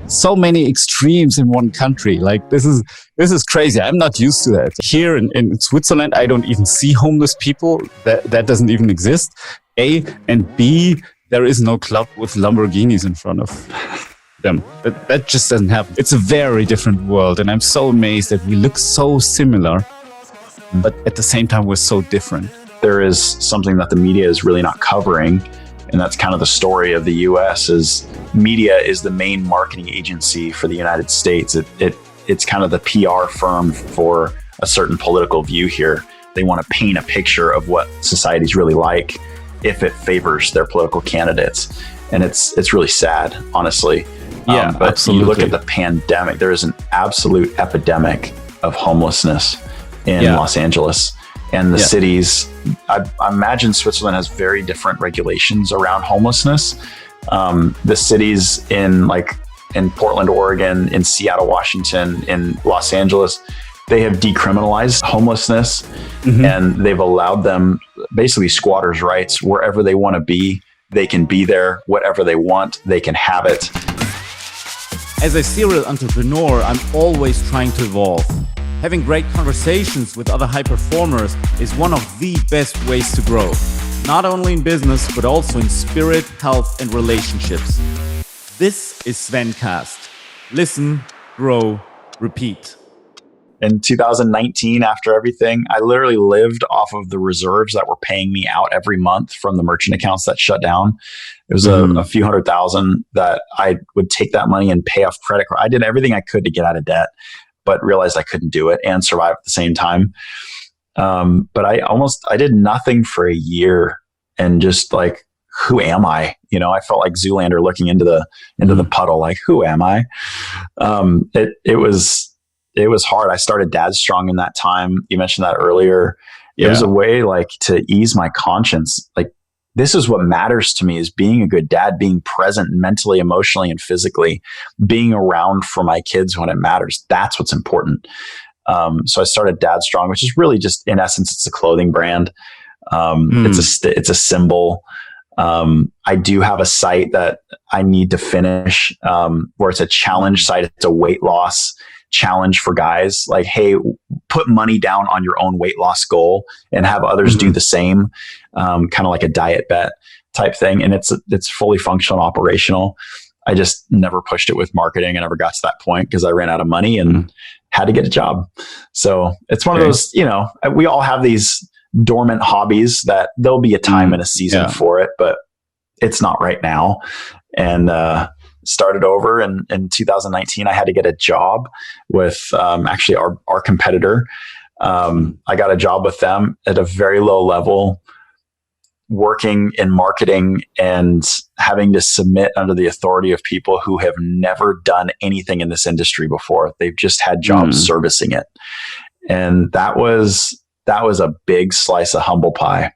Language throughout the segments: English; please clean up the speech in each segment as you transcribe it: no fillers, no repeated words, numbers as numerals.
so many extremes in one country. Like this is crazy. I'm not used to that. Here in Switzerland, I don't even see homeless people. That doesn't even exist. A, and B, there is no club with Lamborghinis in front of them. That just doesn't happen. It's a very different world, and I'm so amazed that we look so similar, but at the same time we're so different. There is something that the media is really not covering, and that's kind of the story of the US. Is media is the main marketing agency for the United States. It's kind of the PR firm for a certain political view here. They want to paint a picture of what society's really like if it favors their political candidates. And it's really sad, honestly. Yeah, but absolutely. You look at the pandemic, there is an absolute epidemic of homelessness in Los Angeles and the cities. I imagine Switzerland has very different regulations around homelessness. The cities in Portland, Oregon, in Seattle, Washington, in Los Angeles, they have decriminalized homelessness, and they've allowed them basically squatters' rights. Wherever they want to be, they can be there. Whatever they want, they can have it. As a serial entrepreneur, I'm always trying to evolve. Having great conversations with other high performers is one of the best ways to grow, not only in business, but also in spirit, health, and relationships. This is Svencast. Listen, grow, repeat. In 2019, after everything, I literally lived off of the reserves that were paying me out every month from the merchant accounts that shut down. It was a few $100,000 that I would take that money and pay off credit card. I did everything I could to get out of debt, but realized I couldn't do it and survive at the same time. But I did nothing for a year, and just like, who am I? You know, I felt like Zoolander looking into the puddle, like, who am I? It was hard. I started Dad Strong in that time. You mentioned that earlier. It was a way like to ease my conscience. Like, this is what matters to me, is being a good dad, being present mentally, emotionally, and physically, being around for my kids when it matters. That's what's important. So I started Dad Strong, which is really just, in essence, it's a clothing brand. It's a symbol. I do have a site that I need to finish, where it's a challenge site. It's a weight loss challenge for guys. Like, hey, put money down on your own weight loss goal and have others do the same, kind of like a diet bet type thing. And it's fully functional and operational. I just never pushed it with marketing. I never got to that point because I ran out of money and had to get a job. So it's one of those, we all have these dormant hobbies that there'll be a time and a season for it, but it's not right now. And, started over in 2019. I had to get a job with actually our competitor. I got a job with them at a very low level, working in marketing and having to submit under the authority of people who have never done anything in this industry before. They've just had jobs servicing it. And that was a big slice of humble pie.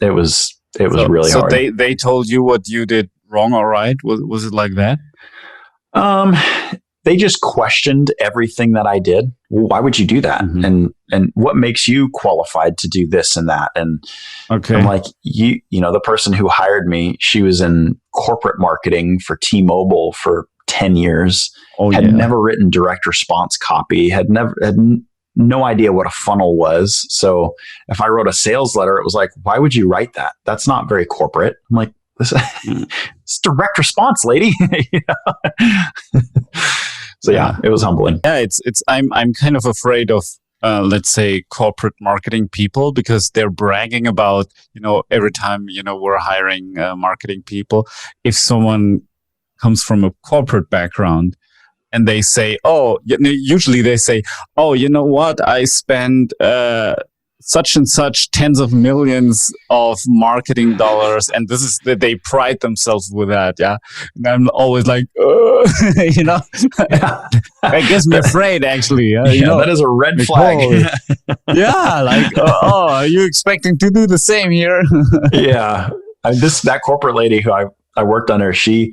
It was really hard. So they told you what you did wrong or right? Was it like that? They just questioned everything that I did. Well, why would you do that? And what makes you qualified to do this and that? And I'm like, the person who hired me, she was in corporate marketing for T-Mobile for 10 years, had never written direct response copy, had no idea what a funnel was. So if I wrote a sales letter, it was like, why would you write that? That's not very corporate. I'm like, it's direct response, lady. So it was humbling. Yeah, I'm kind of afraid of let's say corporate marketing people, because they're bragging about, every time, we're hiring marketing people, if someone comes from a corporate background and they say, usually they say, you know what, I spend such and such tens of millions of marketing dollars, and this is that they pride themselves with that. Yeah. And I'm always like, I guess me afraid actually. That is a red flag. Are you expecting to do the same here? That corporate lady who I worked under, I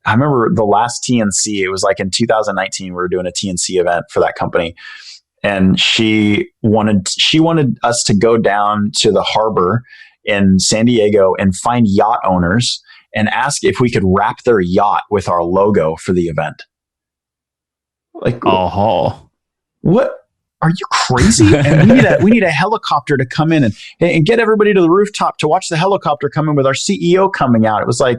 remember the last TNC, it was like in 2019, we were doing a TNC event for that company. And she wanted us to go down to the harbor in San Diego and find yacht owners and ask if we could wrap their yacht with our logo for the event. Like, what? Are you crazy? And we need a helicopter to come in and get everybody to the rooftop to watch the helicopter come in with our CEO coming out. It was like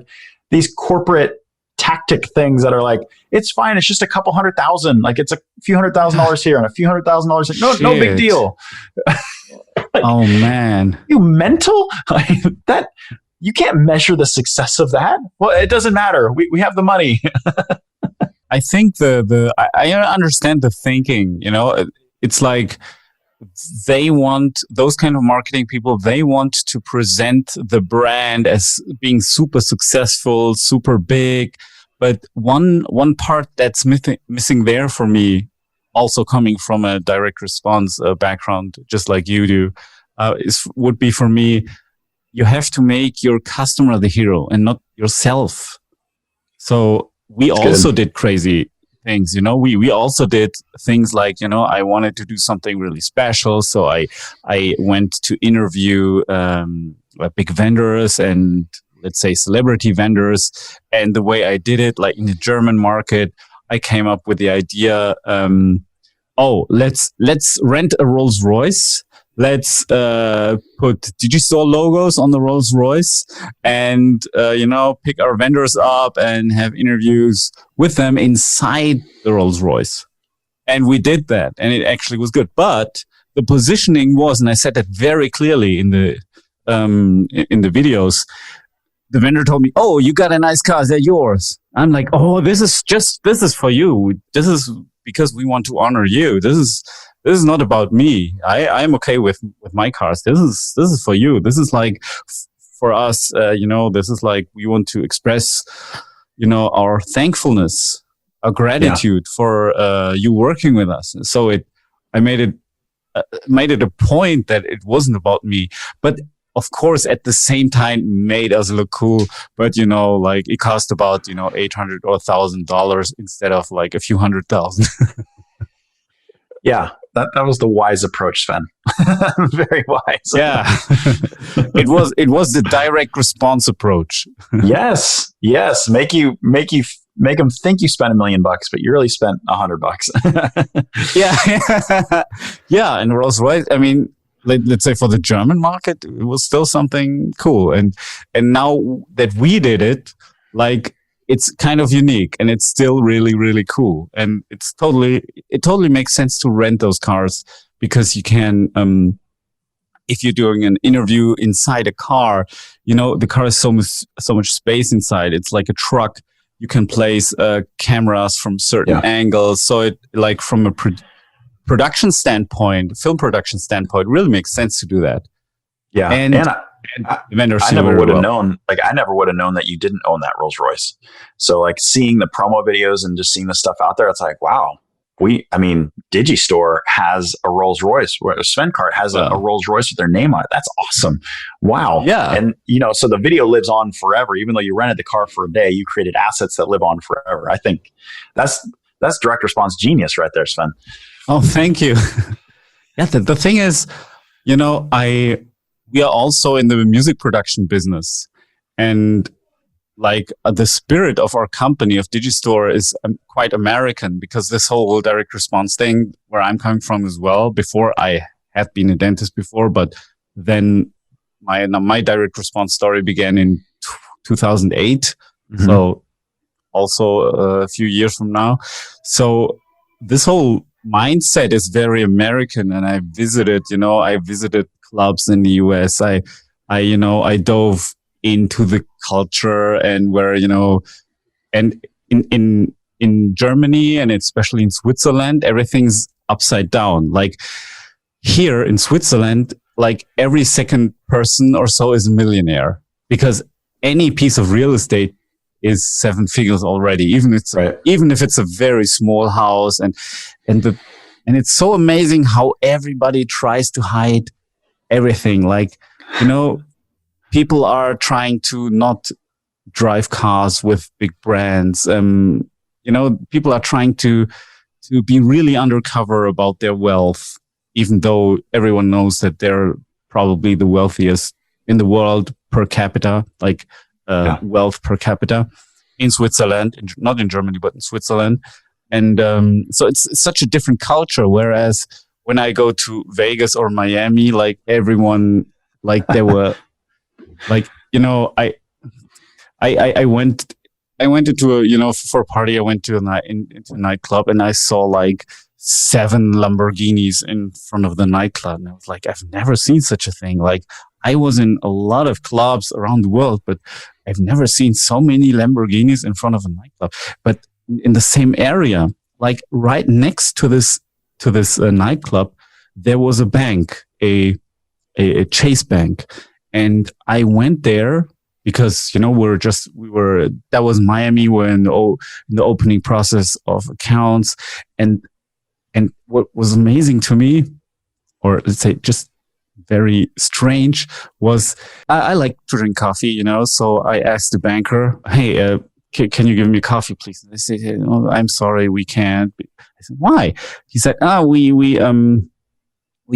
these corporate tactic things that are like, it's fine. It's just a couple $100,000. Like it's a few $100,000 here and a few $100,000. No big deal. Like, oh man, you mental? Like, that you can't measure the success of that. Well, it doesn't matter. We have the money. I think I understand the thinking, it's like they want those kind of marketing people. They want to present the brand as being super successful, super big. But one part that's missing there for me, also coming from a direct response background, just like you do, would be for me, you have to make your customer the hero and not yourself. So we also did crazy things, we also did things like, I wanted to do something really special. So I went to interview big vendors and let's say celebrity vendors. And the way I did it, like in the German market, I came up with the idea, let's rent a Rolls Royce. Let's put Digistore logos on the Rolls Royce and, pick our vendors up and have interviews with them inside the Rolls Royce. And we did that and it actually was good. But the positioning was, and I said that very clearly in the videos, the vendor told me, "Oh, you got a nice car. They're yours." I'm like, "Oh, this is for you. This is because we want to honor you. This is not about me. I'm okay with my cars. This is for you. This is like for us, this is like we want to express, our thankfulness, our gratitude for you working with us." So I made it a point that it wasn't about me, but of course at the same time made us look cool. But like it cost about $800 or $1,000 instead of like a few $100,000. Yeah. That was the wise approach, Sven. Very wise. Yeah. It was the direct response approach. Yes. Make them think you spent $1 million, but you really spent $100. Yeah. Yeah. And Rolls Royce, I mean, let's say for the German market, it was still something cool. And now that we did it, like, it's kind of unique and it's still really, really cool. And it totally makes sense to rent those cars because you can, if you're doing an interview inside a car, the car has so much space inside. It's like a truck. You can place cameras from certain angles. So it like from a production standpoint, film production standpoint, really makes sense to do that. Yeah. And I never would have known. Like, I never would have known that you didn't own that Rolls Royce. So, like, seeing the promo videos and just seeing the stuff out there, it's like, wow. Digistore has a Rolls Royce. Svencast has a Rolls Royce with their name on it. That's awesome. Wow. Yeah. And so the video lives on forever. Even though you rented the car for a day, you created assets that live on forever. I think that's direct response genius right there, Sven. Oh, thank you. Yeah. The thing is, we are also in the music production business, and like the spirit of our company of Digistore is quite American because this whole direct response thing where I'm coming from as well. Before I had been a dentist before, but then my direct response story began in 2008. Mm-hmm. So also a few years from now. So this whole mindset is very American, and I visited clubs in the US. I dove into the culture and where, and in Germany and especially in Switzerland, everything's upside down. Like here in Switzerland, like every second person or so is a millionaire because any piece of real estate is 7 figures already, even if it's a very small house and it's so amazing how everybody tries to hide everything. Like, people are trying to not drive cars with big brands. People are trying to be really undercover about their wealth, even though everyone knows that they're probably the wealthiest in the world per capita. Like, wealth per capita in Switzerland, not in Germany, but in Switzerland. And so it's such a different culture. Whereas when I go to Vegas or Miami, like everyone, like they were, like, you know, I went into a, you know, for a party. I went to into a nightclub, and I saw like 7 Lamborghinis in front of the nightclub, and I was like, I've never seen such a thing. Like, I was in a lot of clubs around the world, but I've never seen so many Lamborghinis in front of a nightclub. But in the same area, like right next to this nightclub, there was a bank, a Chase Bank, and I went there because, you know, that was Miami. We're in the opening process of accounts, and what was amazing to me, or let's say just very strange, was I like to drink coffee, you know, so I asked the banker, hey, can you give me coffee, please? And they said, hey, oh, I'm sorry, we can't. I said, why? He said, we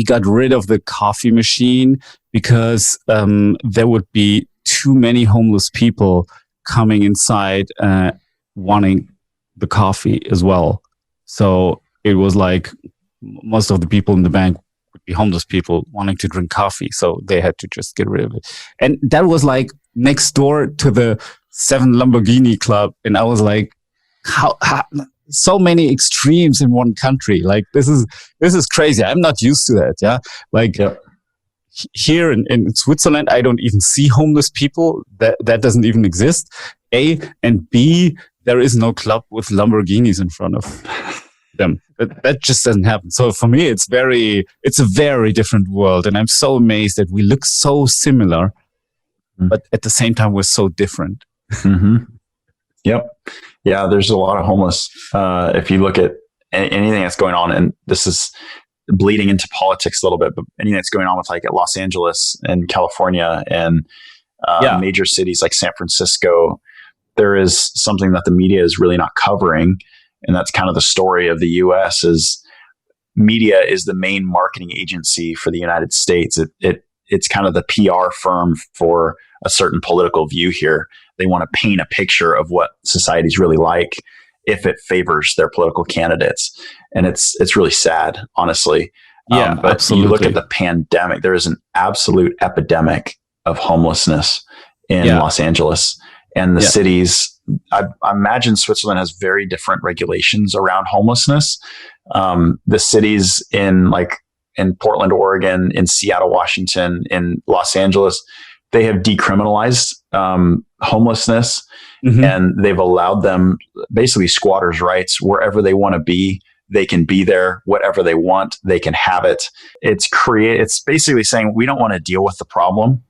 got rid of the coffee machine because there would be too many homeless people coming inside wanting the coffee as well. So it was like most of the people in the bank would be homeless people wanting to drink coffee. So they had to just get rid of it. And that was like next door to the 7 Lamborghini club. And I was like, how so many extremes in one country. Like, this is crazy. I'm not used to that. Yeah. Like, here in Switzerland, I don't even see homeless people. That doesn't even exist. A, and B, there is no club with Lamborghinis in front of them. That just doesn't happen. So for me, it's a very different world. And I'm so amazed that we look so similar, but at the same time, we're so different. Mm-hmm. Yep. Yeah, there's a lot of homeless. If you look at anything that's going on, and this is bleeding into politics a little bit, but anything that's going on with like at Los Angeles and California and major cities like San Francisco, there is something that the media is really not covering. And that's kind of the story of the US is media is the main marketing agency for the United States. It's kind of the PR firm for a certain political view here. They want to paint a picture of what society's really like if it favors their political candidates. And it's really sad, honestly. Yeah, but absolutely. You look at the pandemic, there is an absolute epidemic of homelessness in Los Angeles and the cities. I imagine Switzerland has very different regulations around homelessness. The cities in Portland, Oregon, in Seattle, Washington, in Los Angeles, they have decriminalized homelessness, and they've allowed them basically squatters' rights wherever they want to be. They can be there, whatever they want, they can have it. It's basically saying we don't want to deal with the problem.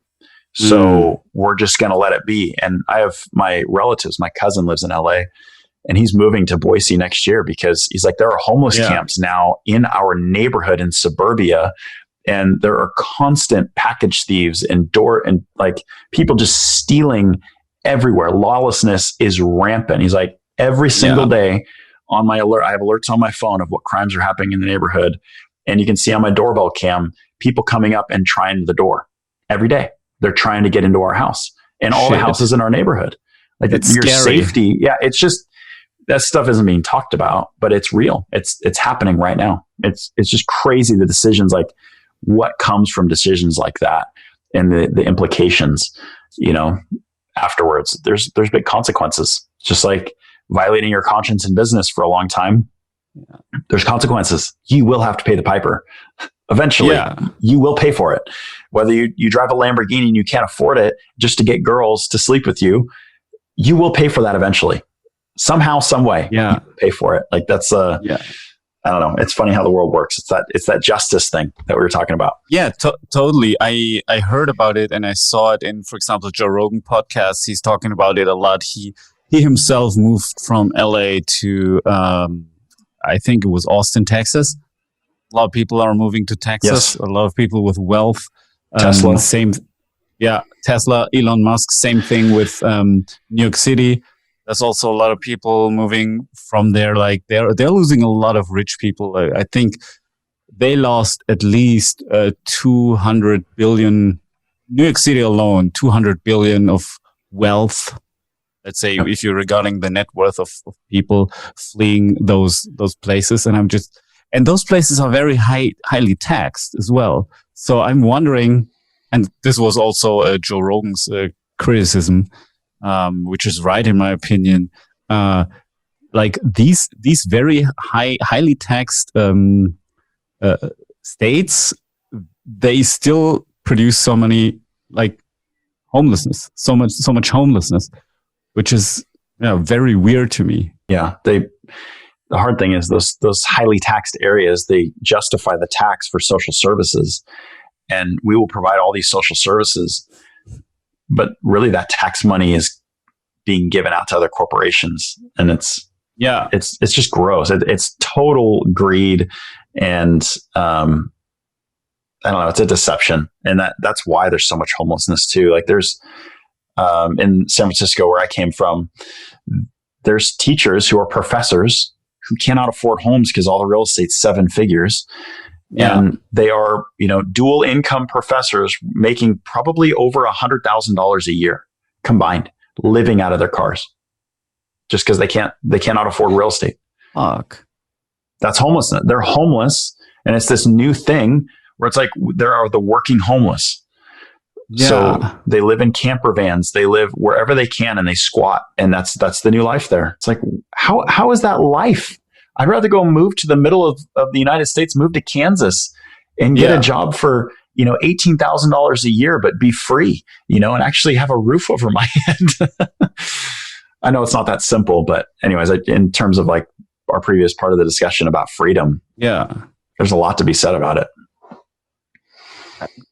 So we're just going to let it be. And I have my relatives, my cousin lives in LA, and he's moving to Boise next year because he's like, there are homeless camps now in our neighborhood in suburbia. And there are constant package thieves and people just stealing everywhere. Lawlessness is rampant. He's like, every single day on my alert, I have alerts on my phone of what crimes are happening in the neighborhood. And you can see on my doorbell cam, people coming up and trying the door every day. They're trying to get into our house and all the houses in our neighborhood. Like, it's your scary safety. Yeah. It's just, that stuff isn't being talked about, but it's real. It's happening right now. It's just crazy. The decisions, like what comes from decisions like that and the implications, afterwards, there's big consequences. Just like violating your conscience in business for a long time. There's consequences. You will have to pay the piper. Eventually, you will pay for it. Whether you drive a Lamborghini and you can't afford it just to get girls to sleep with you, you will pay for that eventually. Somehow, some way, you pay for it. Like that's I don't know. It's funny how the world works. It's that justice thing that we were talking about. Yeah, totally. I heard about it and I saw it in, for example, Joe Rogan podcast. He's talking about it a lot. He himself moved from LA to I think it was Austin, Texas. A lot of people are moving to Texas. Yes. A lot of people with wealth. Tesla. Tesla, Elon Musk, same thing with New York City. There's also a lot of people moving from there. Like they're losing a lot of rich people. I think they lost at least 200 billion. New York City alone, 200 billion of wealth. Let's say if you're regarding the net worth of people fleeing those places, and those places are very highly taxed as well. So I'm wondering, and this was also Joe Rogan's criticism, which is right in my opinion. Like these very highly taxed states, they still produce so many like homelessness, so much homelessness, which is very weird to me. Yeah, the hard thing is those highly taxed areas, they justify the tax for social services, and we will provide all these social services, but really that tax money is being given out to other corporations, and it's just gross. It's total greed, and I don't know, it's a deception, and that's why there's so much homelessness too. Like there's in San Francisco, where I came from, there's teachers who are professors who cannot afford homes because all the real estate's 7 figures. Yeah. And they are, dual income professors making probably over $100,000 a year combined, living out of their cars just because they cannot afford real estate. Fuck. That's homelessness. They're homeless. And it's this new thing where it's like, there are the working homeless. Yeah. So they live in camper vans, they live wherever they can, and they squat. And that's the new life there. It's like, how is that life? I'd rather go move to the middle of the United States, move to Kansas and get a job for, $18,000 a year, but be free, and actually have a roof over my head. I know it's not that simple, but anyways, in terms of like our previous part of the discussion about freedom, there's a lot to be said about it.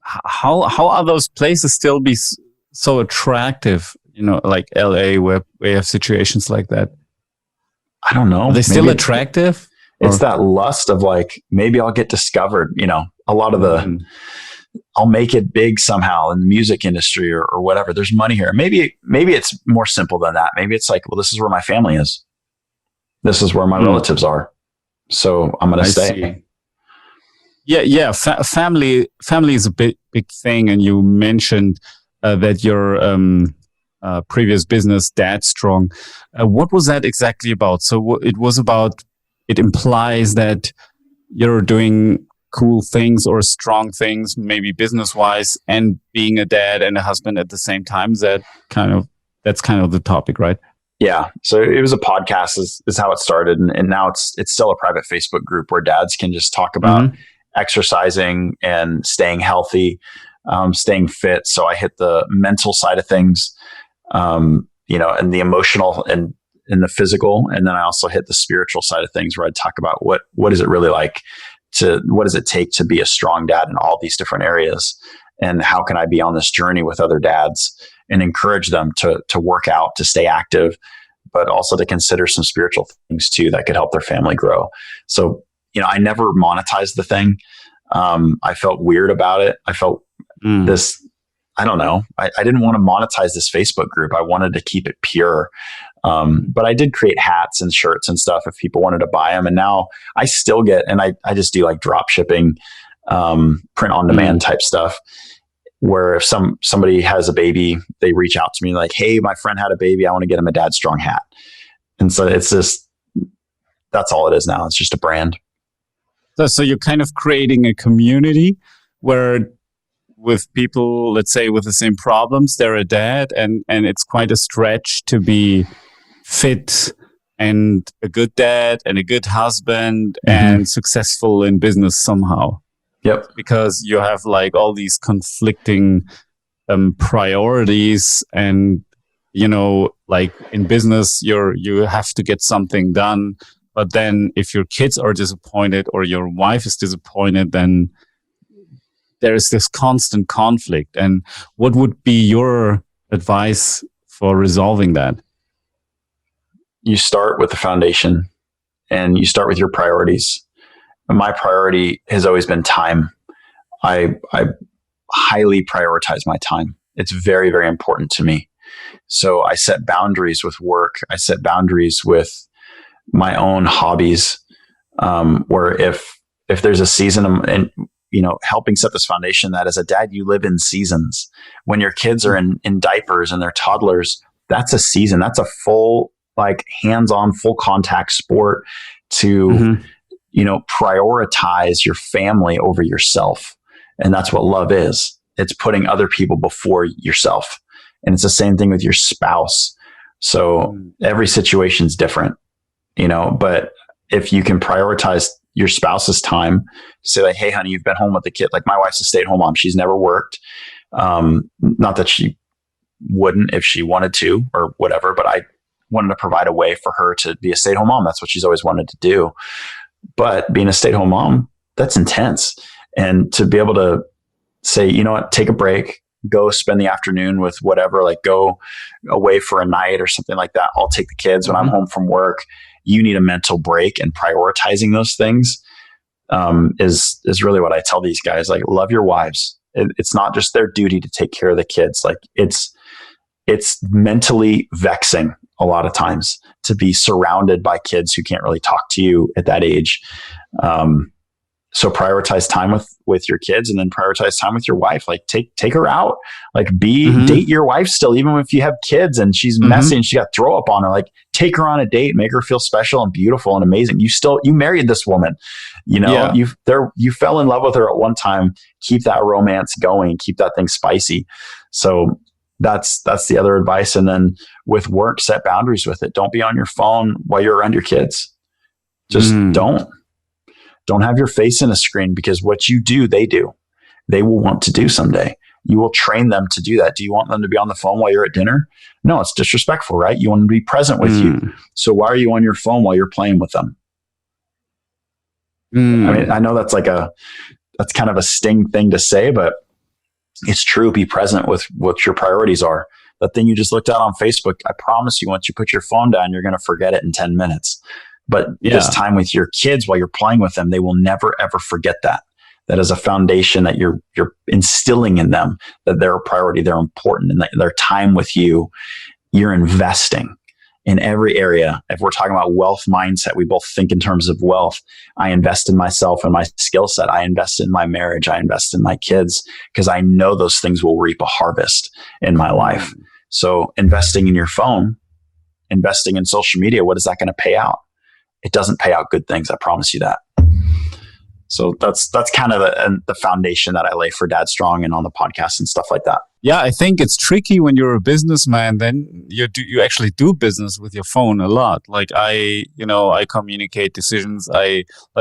How are those places still be so attractive? Like LA, where we have situations like that. I don't know. Are they still attractive? It's that lust of like, maybe I'll get discovered. A lot of I'll make it big somehow in the music industry or whatever. There's money here. Maybe it's more simple than that. Maybe it's like, well, this is where my family is. This is where my relatives are. So I'm going to stay. See. Yeah. Family is a big thing. And you mentioned that your previous business, Dad Strong. What was that exactly about? So it was about, it implies that you're doing cool things or strong things, maybe business-wise, and being a dad and a husband at the same time. That's kind of the topic, right? Yeah. So it was a podcast is how it started. And now it's still a private Facebook group where dads can just talk about exercising and staying healthy, staying fit. So I hit the mental side of things, and the emotional and the physical. And then I also hit the spiritual side of things where I talk about what is it really like what does it take to be a strong dad in all these different areas? And how can I be on this journey with other dads and encourage them to work out, to stay active, but also to consider some spiritual things too that could help their family grow. So, I never monetized the thing. I felt weird about it. I felt this, I don't know. I didn't want to monetize this Facebook group. I wanted to keep it pure. But I did create hats and shirts and stuff if people wanted to buy them. And now I still get, and I just do like drop shipping, print on demand type stuff, where if somebody has a baby, they reach out to me like, hey, my friend had a baby. I want to get him a Dad Strong hat. And so it's just, that's all it is now. It's just a brand. So you're kind of creating a community where with people, let's say with the same problems, they're a dad, and it's quite a stretch to be fit and a good dad and a good husband and successful in business somehow. Yep. Because you have like all these conflicting priorities, and like in business, you have to get something done. But then if your kids are disappointed or your wife is disappointed, then there is this constant conflict. And what would be your advice for resolving that? You start with the foundation and you start with your priorities. And my priority has always been time. I highly prioritize my time. It's very, very important to me. So I set boundaries with work. I set boundaries with my own hobbies, where if there's a season, and helping set this foundation that as a dad, you live in seasons. When your kids are in diapers and they're toddlers, that's a season. That's a full, like, hands-on, full contact sport to, prioritize your family over yourself. And that's what love is. It's putting other people before yourself. And it's the same thing with your spouse. So every situation is different, but if you can prioritize your spouse's time, say like, hey, honey, you've been home with the kid. Like, my wife's a stay-at-home mom. She's never worked. Not that she wouldn't if she wanted to or whatever, but I wanted to provide a way for her to be a stay-at-home mom. That's what she's always wanted to do. But being a stay-at-home mom, that's intense. And to be able to say, you know what, take a break, go spend the afternoon with whatever, like go away for a night or something like that. I'll take the kids when I'm home from work. You need a mental break, and prioritizing those things is really what I tell these guys. Like, love your wives. It's not just their duty to take care of the kids. Like, it's mentally vexing a lot of times to be surrounded by kids who can't really talk to you at that age. So prioritize time with your kids, and then prioritize time with your wife. Like, take her out, like date your wife still, even if you have kids and she's messy and she got throw up on her, like take her on a date, make her feel special and beautiful and amazing. You married this woman, you fell in love with her at one time. Keep that romance going, keep that thing spicy. So that's the other advice. And then with work, set boundaries with it. Don't be on your phone while you're around your kids. Just don't have your face in a screen, because what you do, they do. They will want to do someday. You will train them to do that. Do you want them to be on the phone while you're at dinner? No, it's disrespectful, right? You want them to be present with you. So why are you on your phone while you're playing with them? I mean, I know that's kind of a sting thing to say, but it's true. Be present with what your priorities are. That thing you just looked at on Facebook, I promise you, once you put your phone down, you're going to forget it in 10 minutes. But this time with your kids while you're playing with them, they will never, ever forget that. That is a foundation that you're instilling in them, that they're a priority, they're important, and that their time with you, you're investing in every area. If we're talking about wealth mindset, we both think in terms of wealth. I invest in myself and my skill set. I invest in my marriage. I invest in my kids, because I know those things will reap a harvest in my life. So investing in your phone, investing in social media, what is that going to pay out? It doesn't pay out good things. I promise you that. So that's kind of the foundation that I lay for Dad Strong and on the podcast and stuff like that. Yeah, I think it's tricky when you're a businessman. Then you actually do business with your phone a lot. Like I communicate decisions.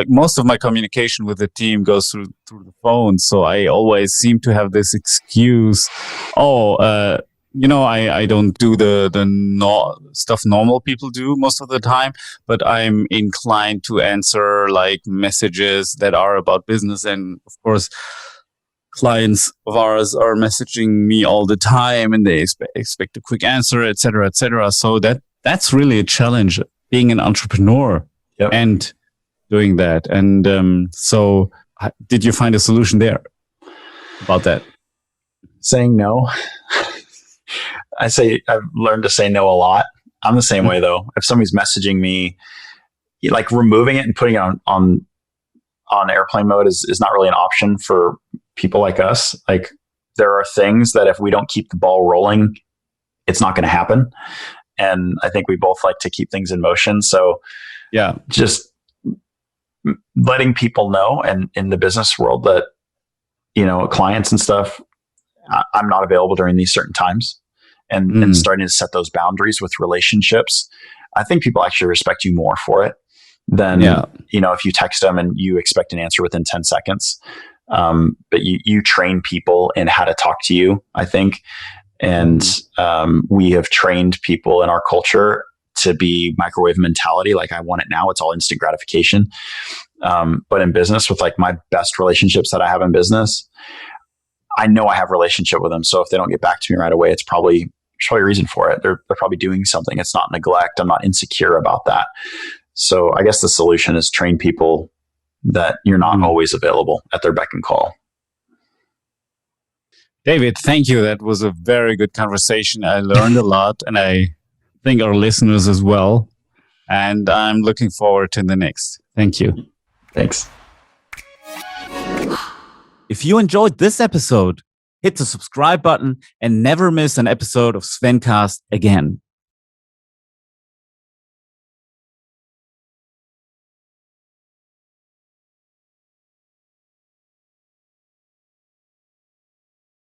Most of my communication with the team goes through the phone. So I always seem to have this excuse. I don't do the stuff normal people do most of the time, but I'm inclined to answer like messages that are about business. And of course, clients of ours are messaging me all the time, and they expect a quick answer, et cetera, et cetera. So that's really a challenge, being an entrepreneur and doing that. And so did you find a solution there about that? Saying no. I've learned to say no a lot. I'm the same way though. If somebody's messaging me, like removing it and putting it on airplane mode is not really an option for people like us. Like, there are things that if we don't keep the ball rolling, it's not going to happen. And I think we both like to keep things in motion. So just letting people know, and in the business world, that, clients and stuff, I'm not available during these certain times. And starting to set those boundaries with relationships. I think people actually respect you more for it than, if you text them and you expect an answer within 10 seconds. But you train people in how to talk to you, I think. And we have trained people in our culture to be microwave mentality. Like, I want it now. It's all instant gratification. But in business, with like my best relationships that I have in business, I know I have a relationship with them. So if they don't get back to me right away, it's probably a reason for it. They're probably doing something. It's not neglect. I'm not insecure about that. So I guess the solution is train people that you're not always available at their beck and call. David, thank you. That was a very good conversation. I learned a lot, and I think our listeners as well. And I'm looking forward to the next. Thank you. Thanks. If you enjoyed this episode, hit the subscribe button and never miss an episode of Svencast again.